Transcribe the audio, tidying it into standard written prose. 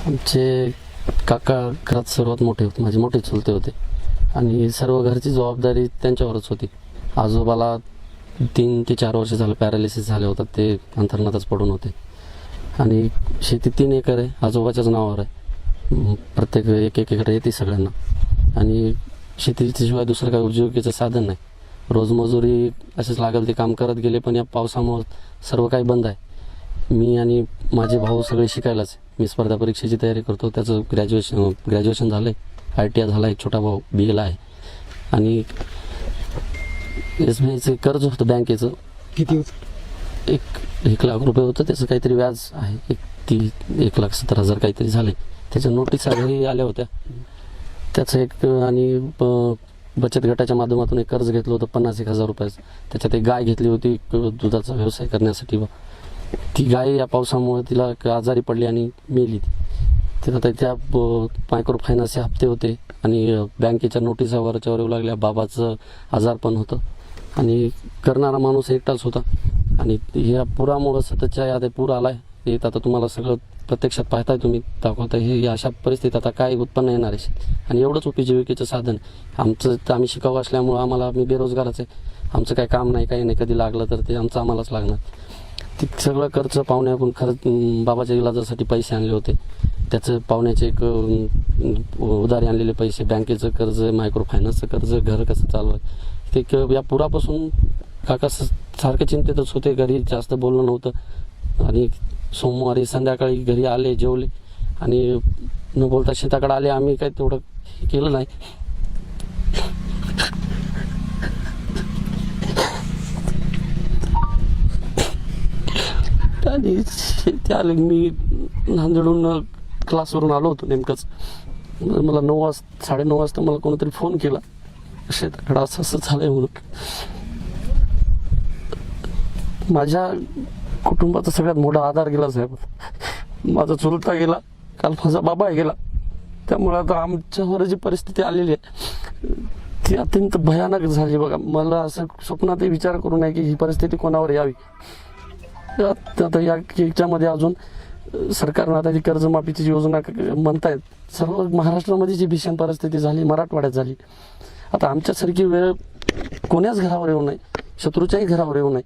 आमचे काका घरात सर्वात मोठे होते, माझे मोठे चुलते होते आणि सर्व घरची जबाबदारी त्यांच्यावरच होती. आजोबाला 3 ते 4 वर्ष झालं पॅरालिसिस झाले होतात, ते अंथरुणातच पडून होते आणि शेती 3 एकर आहे, आजोबाच्याच नावावर आहे. प्रत्येक एक एकर येते सगळ्यांना आणि शेतीशिवाय दुसरं काही उपजीविकेचं साधन नाही. रोजमजुरी असेच लागेल ते काम करत गेले, पण या पावसामुळे सर्व काही बंद आहे. मी आणि माझे भाऊ सगळे शिकायलाच. मी स्पर्धा परीक्षेची तयारी करतो, त्याचं ग्रॅज्युएशन झालं आहे, ITI झाला. एक छोटा भाऊ BA ला आहे आणि SBIचं कर्ज होतं बँकेचं. किती होतं? 1 लाख रुपये होतं, त्याचं काहीतरी व्याज आहे 1,70,000 काहीतरी झाले. त्याच्या नोटीस घरी आल्या होत्या. त्याचं एक आणि बचत गटाच्या माध्यमातून एक कर्ज घेतलं होतं 50,000 रुपयाचं. त्याच्यात एक गाय घेतली होती दुधाचा व्यवसाय करण्यासाठी. ती गाय या पावसामुळे तिला आजारी पडली आणि मेली. तर त्या मायक्रो फायनान्सचे हप्ते होते आणि बँकेच्या नोटिसा वरच्यावर येऊ लागल्या. बाबाचं आजारपण होतं आणि करणारा माणूस एकटाच होता आणि ह्या पुरामुळं सततच्या यात पूर आलाय. येत आता तुम्हाला सगळं प्रत्यक्षात पाहताय, तुम्ही दाखवताय. हे अशा परिस्थितीत आता काय उत्पन्न येणार आहे आणि एवढंच उपजीविकेचं साधन आमचं. तर आम्ही शिकाऊ असल्यामुळं आम्ही बेरोजगारच आहे. आमचं काही काम नाही, काही नाही. कधी लागलं तर ते आम्हालाच लागणार. ते सगळं कर्ज पाहुण्याकडून खरंच बाबाच्या इलाजासाठी पैसे आणले होते, त्याचं पाहुण्याचे एक उधारी आणलेले पैसे, बँकेचं कर्ज, मायक्रो फायनान्सचं कर्ज, घर कसं चालू आहे ते. या पुरापासून काका सारखे चिंतेतच होते. घरी जास्त बोलणं नव्हतं आणि सोमवारी संध्याकाळी घरी आले, जेवले आणि न बोलता शेताकडे आले. आम्ही काही तेवढं केलं नाही. आणि ते आले. मी नांदेडहून क्लासवरून आलो होतो नेमकंच. मला 9:30 वाजता मला कोणीतरी फोन केला, शेताकडे असं झालंय म्हणून. माझ्या कुटुंबाचा सगळ्यात मोठा आधार गेला साहेब. माझा चुलता गेला, काल माझा बाबा गेला. त्यामुळे आता आमच्यावर जी परिस्थिती आलेली आहे ती अत्यंत भयानक झाली. बघा, मला असं स्वप्नातही विचार करू नये की ही परिस्थिती कोणावर यावी. आता याच्यामध्ये अजून सरकारनं आता ती कर्जमाफीची योजना म्हणतायत. सर्व महाराष्ट्रामध्ये जी भीषण परिस्थिती झाली, मराठवाड्यात झाली. आता आमच्यासारखी वेळ कोण्याच घरावर येऊ नये, शत्रूच्याही घरावर येऊ नये.